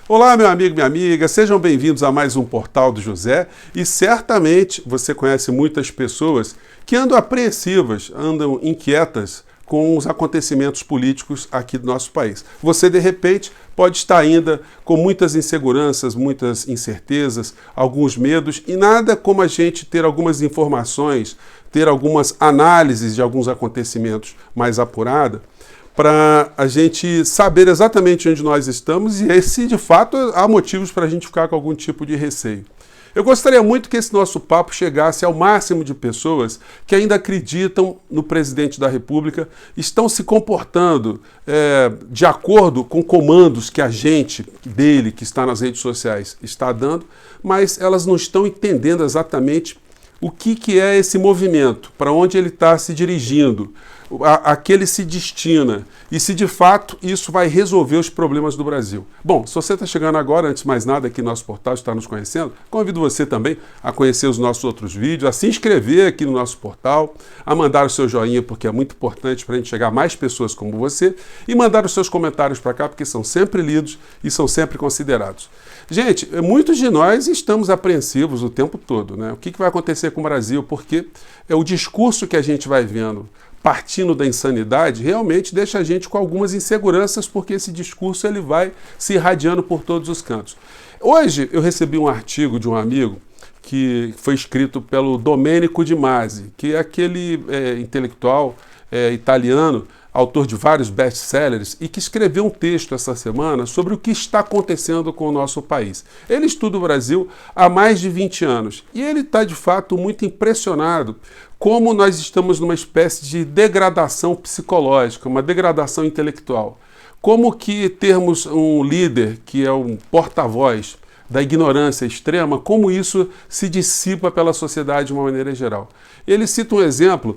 Olá, meu amigo, minha amiga, sejam bem-vindos a mais um Portal do José e certamente você conhece muitas pessoas que andam apreensivas, andam inquietas com os acontecimentos políticos aqui do nosso país. Você, de repente, pode estar ainda com muitas inseguranças, muitas incertezas, alguns medos e nada como a gente ter algumas informações, ter algumas análises de alguns acontecimentos mais apuradas, para a gente saber exatamente onde nós estamos e se de fato há motivos para a gente ficar com algum tipo de receio. Eu gostaria muito que esse nosso papo chegasse ao máximo de pessoas que ainda acreditam no presidente da República, estão se comportando de acordo com comandos que a gente dele, que está nas redes sociais, está dando, mas elas não estão entendendo exatamente o que é esse movimento, para onde ele está se dirigindo, a que ele se destina e se de fato isso vai resolver os problemas do Brasil. Bom, se você está chegando agora, antes de mais nada aqui no nosso portal, está nos conhecendo, convido você também a conhecer os nossos outros vídeos, a se inscrever aqui no nosso portal, a mandar o seu joinha, porque é muito importante para a gente chegar a mais pessoas como você, e mandar os seus comentários para cá, porque são sempre lidos e são sempre considerados. Gente, muitos de nós estamos apreensivos o tempo todo, né? O que vai acontecer com o Brasil? Porque é o discurso que a gente vai vendo partindo da insanidade, realmente deixa a gente com algumas inseguranças, porque esse discurso ele vai se irradiando por todos os cantos. Hoje eu recebi um artigo de um amigo que foi escrito pelo Domenico De Masi, que é aquele intelectual italiano, autor de vários best-sellers, e que escreveu um texto essa semana sobre o que está acontecendo com o nosso país. Ele estuda o Brasil há mais de 20 anos e ele está, de fato, muito impressionado como nós estamos numa espécie de degradação psicológica, uma degradação intelectual. Como que termos um líder que é um porta-voz da ignorância extrema, como isso se dissipa pela sociedade de uma maneira geral. Ele cita um exemplo,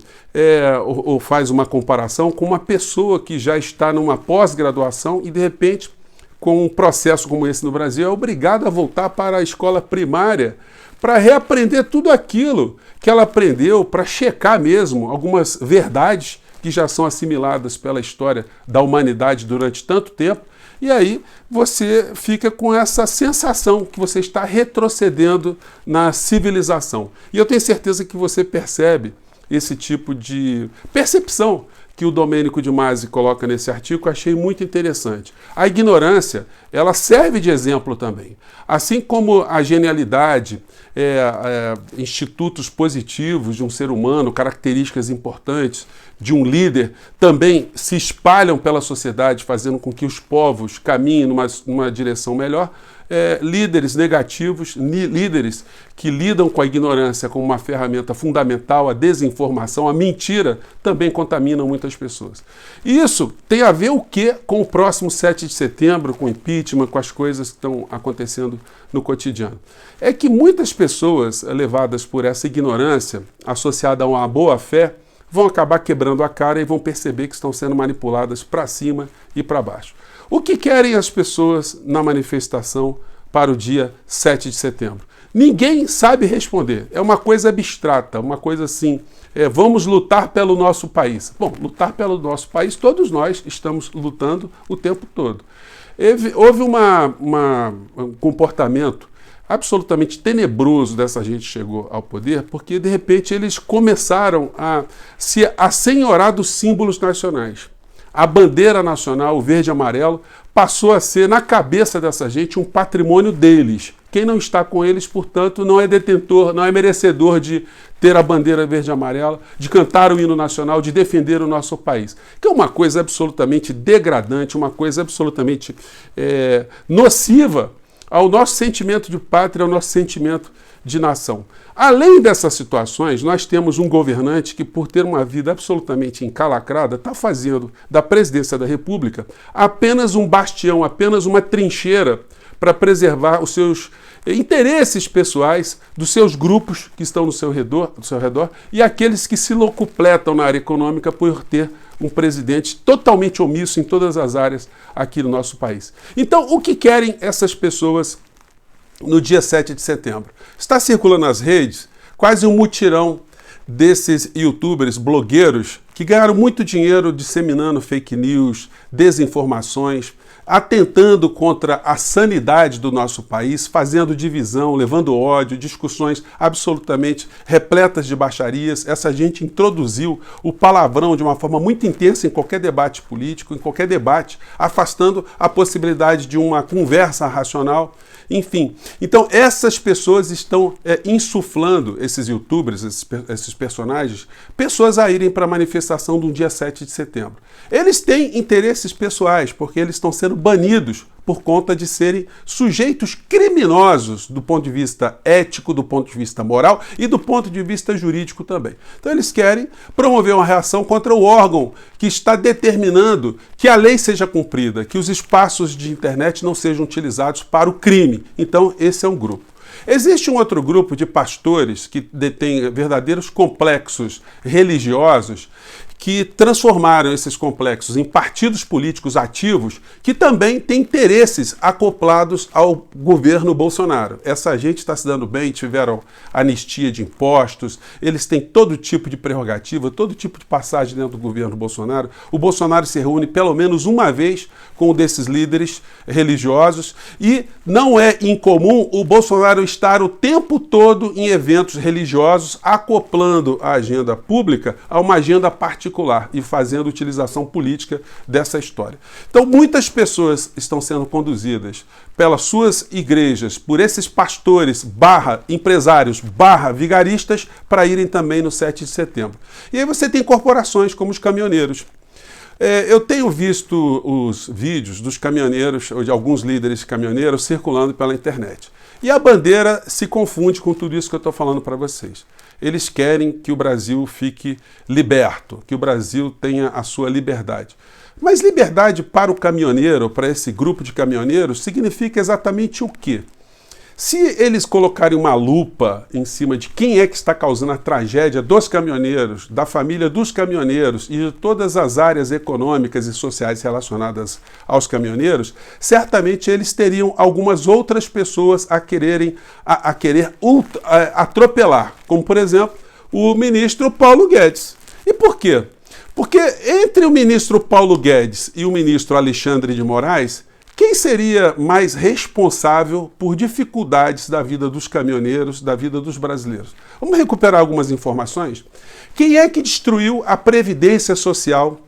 ou faz uma comparação com uma pessoa que já está numa pós-graduação e, de repente, com um processo como esse no Brasil, é obrigada a voltar para a escola primária para reaprender tudo aquilo que ela aprendeu, para checar mesmo algumas verdades que já são assimiladas pela história da humanidade durante tanto tempo. E aí você fica com essa sensação que você está retrocedendo na civilização. E eu tenho certeza que você percebe esse tipo de percepção que o Domenico De Masi coloca nesse artigo, que eu achei muito interessante. A ignorância, ela serve de exemplo também. Assim como a genialidade, institutos positivos de um ser humano, características importantes de um líder, também se espalham pela sociedade, fazendo com que os povos caminhem numa direção melhor. Líderes negativos, líderes que lidam com a ignorância como uma ferramenta fundamental, a desinformação, a mentira, também contaminam muitas pessoas. E isso tem a ver o quê com o próximo 7 de setembro, com o impeachment, com as coisas que estão acontecendo no cotidiano? É que muitas pessoas levadas por essa ignorância, associada a uma boa fé, vão acabar quebrando a cara e vão perceber que estão sendo manipuladas para cima e para baixo. O que querem as pessoas na manifestação para o dia 7 de setembro? Ninguém sabe responder. É uma coisa abstrata, uma coisa assim, vamos lutar pelo nosso país. Bom, lutar pelo nosso país, todos nós estamos lutando o tempo todo. Houve um comportamento absolutamente tenebroso dessa gente que chegou ao poder, porque de repente eles começaram a se assenhorar dos símbolos nacionais. A bandeira nacional, o verde e amarelo, passou a ser, na cabeça dessa gente, um patrimônio deles. Quem não está com eles, portanto, não é detentor, não é merecedor de ter a bandeira verde e amarela, de cantar o hino nacional, de defender o nosso país. Que é uma coisa absolutamente degradante, uma coisa absolutamente nociva ao nosso sentimento de pátria, ao nosso sentimento de nação. Além dessas situações, nós temos um governante que, por ter uma vida absolutamente encalacrada, está fazendo da presidência da República apenas um bastião, apenas uma trincheira para preservar os seus interesses pessoais dos seus grupos que estão do seu redor e aqueles que se locupletam na área econômica por ter um presidente totalmente omisso em todas as áreas aqui no nosso país. Então, o que querem essas pessoas no dia 7 de setembro? Está circulando nas redes quase um mutirão desses youtubers, blogueiros, que ganharam muito dinheiro disseminando fake news, desinformações, atentando contra a sanidade do nosso país, fazendo divisão, levando ódio, discussões absolutamente repletas de baixarias. Essa gente introduziu o palavrão de uma forma muito intensa em qualquer debate político, em qualquer debate, afastando a possibilidade de uma conversa racional. Enfim, então essas pessoas estão insuflando, esses youtubers, esses personagens, pessoas a irem para a manifestação do dia 7 de setembro. Eles têm interesses pessoais, porque eles estão sendo banidos por conta de serem sujeitos criminosos do ponto de vista ético, do ponto de vista moral e do ponto de vista jurídico também. Então eles querem promover uma reação contra o órgão que está determinando que a lei seja cumprida, que os espaços de internet não sejam utilizados para o crime. Então esse é um grupo. Existe um outro grupo de pastores que detém verdadeiros complexos religiosos que transformaram esses complexos em partidos políticos ativos que também têm interesses acoplados ao governo Bolsonaro. Essa gente está se dando bem, tiveram anistia de impostos, eles têm todo tipo de prerrogativa, todo tipo de passagem dentro do governo Bolsonaro. O Bolsonaro se reúne pelo menos uma vez com um desses líderes religiosos e não é incomum o Bolsonaro estar o tempo todo em eventos religiosos acoplando a agenda pública a uma agenda particular e fazendo utilização política dessa história. Então, muitas pessoas estão sendo conduzidas pelas suas igrejas, por esses pastores, empresários, vigaristas, para irem também no 7 de setembro. E aí você tem corporações como os caminhoneiros. Eu tenho visto os vídeos dos caminhoneiros, ou de alguns líderes caminhoneiros, circulando pela internet. E a bandeira se confunde com tudo isso que eu estou falando para vocês. Eles querem que o Brasil fique liberto, que o Brasil tenha a sua liberdade. Mas liberdade para o caminhoneiro, para esse grupo de caminhoneiros, significa exatamente o quê? Se eles colocarem uma lupa em cima de quem é que está causando a tragédia dos caminhoneiros, da família dos caminhoneiros e de todas as áreas econômicas e sociais relacionadas aos caminhoneiros, certamente eles teriam algumas outras pessoas a querer atropelar, como por exemplo o ministro Paulo Guedes. E por quê? Porque entre o ministro Paulo Guedes e o ministro Alexandre de Moraes, quem seria mais responsável por dificuldades da vida dos caminhoneiros, da vida dos brasileiros? Vamos recuperar algumas informações? Quem é que destruiu a previdência social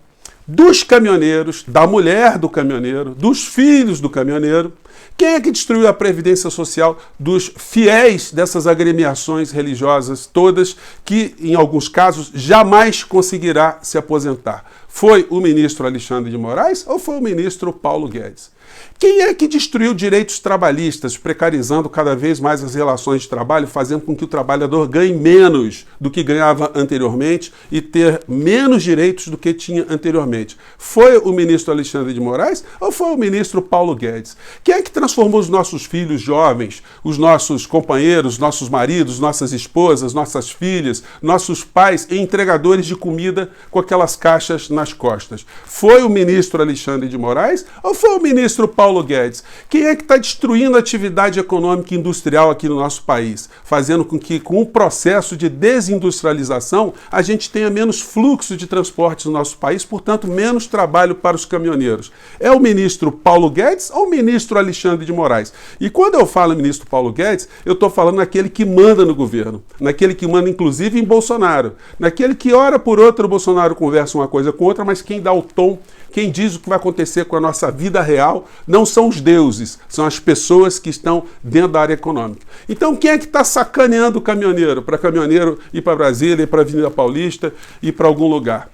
dos caminhoneiros, da mulher do caminhoneiro, dos filhos do caminhoneiro? Quem é que destruiu a previdência social dos fiéis dessas agremiações religiosas todas, que, em alguns casos, jamais conseguirá se aposentar? Foi o ministro Alexandre de Moraes ou foi o ministro Paulo Guedes? Quem é que destruiu direitos trabalhistas, precarizando cada vez mais as relações de trabalho, fazendo com que o trabalhador ganhe menos do que ganhava anteriormente e ter menos direitos do que tinha anteriormente? Foi o ministro Alexandre de Moraes ou foi o ministro Paulo Guedes? Quem é que transformou os nossos filhos jovens, os nossos companheiros, nossos maridos, nossas esposas, nossas filhas, nossos pais em entregadores de comida com aquelas caixas nas costas? Foi o ministro Alexandre de Moraes ou foi o ministro Paulo Guedes? Quem é que está destruindo a atividade econômica e industrial aqui no nosso país, fazendo com que, com o processo de desindustrialização, a gente tenha menos fluxo de transportes no nosso país, portanto, menos trabalho para os caminhoneiros? É o ministro Paulo Guedes ou o ministro Alexandre de Moraes? E quando eu falo ministro Paulo Guedes, eu estou falando naquele que manda no governo, naquele que manda inclusive em Bolsonaro, naquele que hora por outra o Bolsonaro conversa uma coisa com outra, mas quem dá o tom, quem diz o que vai acontecer com a nossa vida real, não são os deuses, são as pessoas que estão dentro da área econômica. Então, quem é que está sacaneando o caminhoneiro, para caminhoneiro ir para Brasília, ir para a Avenida Paulista, ir para algum lugar?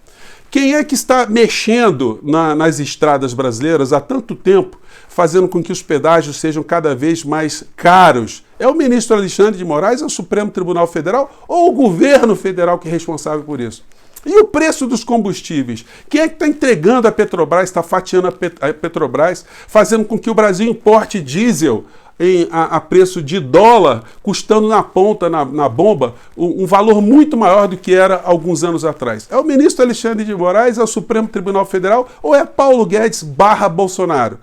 Quem é que está mexendo nas estradas brasileiras há tanto tempo, fazendo com que os pedágios sejam cada vez mais caros? É o ministro Alexandre de Moraes, é o Supremo Tribunal Federal ou o governo federal que é responsável por isso? E o preço dos combustíveis? Quem é que está entregando a Petrobras, está fatiando a Petrobras, fazendo com que o Brasil importe diesel a preço de dólar, custando na ponta, na bomba, um valor muito maior do que era alguns anos atrás? É o ministro Alexandre de Moraes, é o Supremo Tribunal Federal ou é Paulo Guedes / Bolsonaro?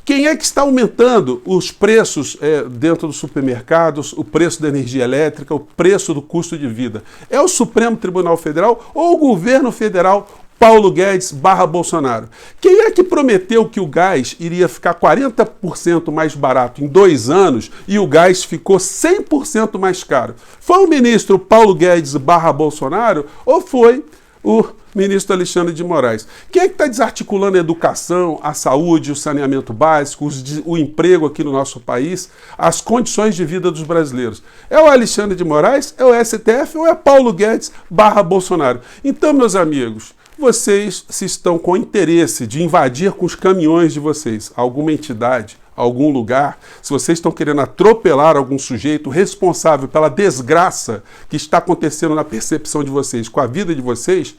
Quem é que está aumentando os preços dentro dos supermercados, o preço da energia elétrica, o preço do custo de vida? É o Supremo Tribunal Federal ou o governo federal Paulo Guedes / Bolsonaro. Quem é que prometeu que o gás iria ficar 40% mais barato em 2 anos e o gás ficou 100% mais caro? Foi o ministro Paulo Guedes / Bolsonaro ou foi o ministro Alexandre de Moraes? Quem é que está desarticulando a educação, a saúde, o saneamento básico, o emprego aqui no nosso país, as condições de vida dos brasileiros? É o Alexandre de Moraes, é o STF ou é Paulo Guedes / Bolsonaro? Então, meus amigos, vocês se estão com interesse de invadir com os caminhões de vocês alguma entidade, algum lugar, se vocês estão querendo atropelar algum sujeito responsável pela desgraça que está acontecendo na percepção de vocês, com a vida de vocês,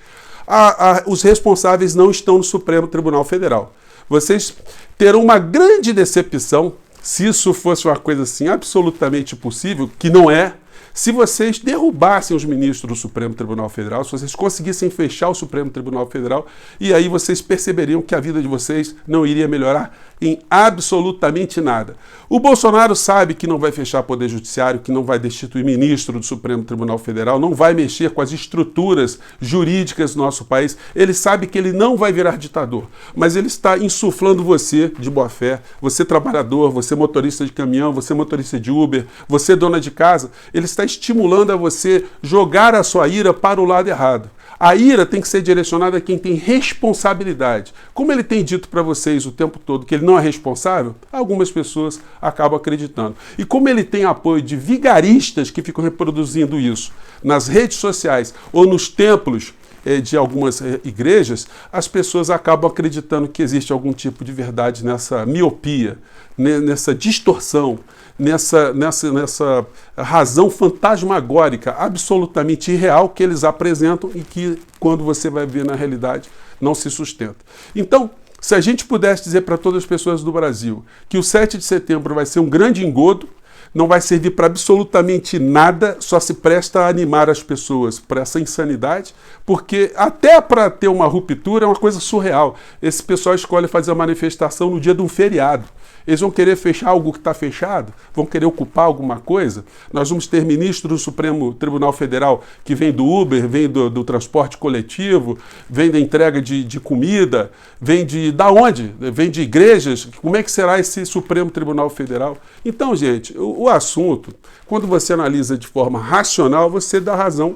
os responsáveis não estão no Supremo Tribunal Federal. Vocês terão uma grande decepção, se isso fosse uma coisa assim absolutamente possível, que não é, se vocês derrubassem os ministros do Supremo Tribunal Federal, se vocês conseguissem fechar o Supremo Tribunal Federal, e aí vocês perceberiam que a vida de vocês não iria melhorar em absolutamente nada. O Bolsonaro sabe que não vai fechar o Poder Judiciário, que não vai destituir ministro do Supremo Tribunal Federal, não vai mexer com as estruturas jurídicas do nosso país. Ele sabe que ele não vai virar ditador, mas ele está insuflando você de boa fé, você trabalhador, você motorista de caminhão, você motorista de Uber, você dona de casa, ele está estimulando a você jogar a sua ira para o lado errado. A ira tem que ser direcionada a quem tem responsabilidade. Como ele tem dito para vocês o tempo todo que ele não é responsável, algumas pessoas acabam acreditando. E como ele tem apoio de vigaristas que ficam reproduzindo isso nas redes sociais ou nos templos de algumas igrejas, as pessoas acabam acreditando que existe algum tipo de verdade nessa miopia, nessa distorção, nessa razão fantasmagórica, absolutamente irreal que eles apresentam e que, quando você vai ver na realidade, não se sustenta. Então, se a gente pudesse dizer para todas as pessoas do Brasil que o 7 de setembro vai ser um grande engodo, não vai servir para absolutamente nada, só se presta a animar as pessoas para essa insanidade, porque até para ter uma ruptura é uma coisa surreal. Esse pessoal escolhe fazer a manifestação no dia de um feriado. Eles vão querer fechar algo que está fechado? Vão querer ocupar alguma coisa? Nós vamos ter ministro do Supremo Tribunal Federal que vem do Uber, vem do transporte coletivo, vem da entrega de comida, vem da onde? Vem de igrejas. Como é que será esse Supremo Tribunal Federal? Então, gente, o assunto, quando você analisa de forma racional, você dá razão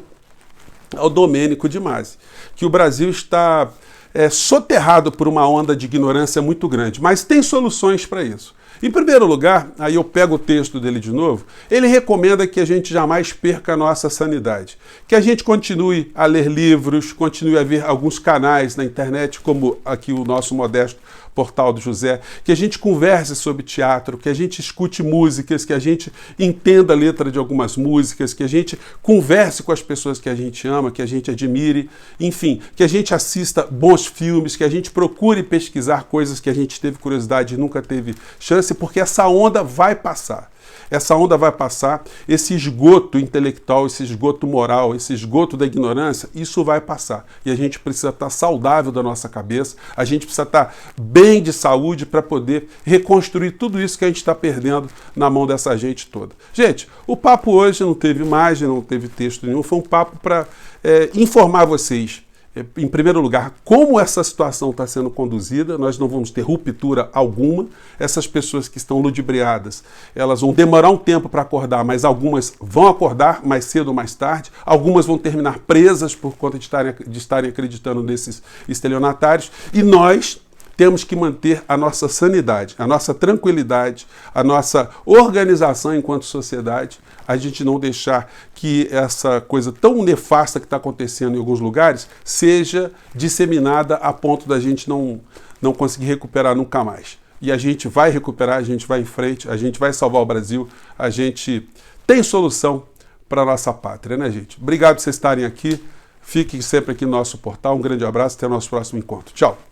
ao Domênico de Masi, que o Brasil está soterrado por uma onda de ignorância muito grande, mas tem soluções para isso. Em primeiro lugar, aí eu pego o texto dele de novo, ele recomenda que a gente jamais perca a nossa sanidade, que a gente continue a ler livros, continue a ver alguns canais na internet, como aqui o nosso modesto Portal do José, que a gente converse sobre teatro, que a gente escute músicas, que a gente entenda a letra de algumas músicas, que a gente converse com as pessoas que a gente ama, que a gente admire, enfim, que a gente assista bons filmes, que a gente procure pesquisar coisas que a gente teve curiosidade e nunca teve chance, porque essa onda vai passar. Essa onda vai passar, esse esgoto intelectual, esse esgoto moral, esse esgoto da ignorância, isso vai passar. E a gente precisa estar saudável da nossa cabeça, a gente precisa estar bem de saúde para poder reconstruir tudo isso que a gente está perdendo na mão dessa gente toda. Gente, o papo hoje não teve imagem, não teve texto nenhum, foi um papo para informar vocês. Em primeiro lugar, como essa situação está sendo conduzida, nós não vamos ter ruptura alguma. Essas pessoas que estão ludibriadas, elas vão demorar um tempo para acordar, mas algumas vão acordar mais cedo ou mais tarde. Algumas vão terminar presas por conta de estarem acreditando nesses estelionatários. E nós temos que manter a nossa sanidade, a nossa tranquilidade, a nossa organização enquanto sociedade, a gente não deixar que essa coisa tão nefasta que está acontecendo em alguns lugares seja disseminada a ponto da gente não conseguir recuperar nunca mais. E a gente vai recuperar, a gente vai em frente, a gente vai salvar o Brasil, a gente tem solução para a nossa pátria, né, gente? Obrigado por vocês estarem aqui, fiquem sempre aqui no nosso portal, um grande abraço, até o nosso próximo encontro. Tchau!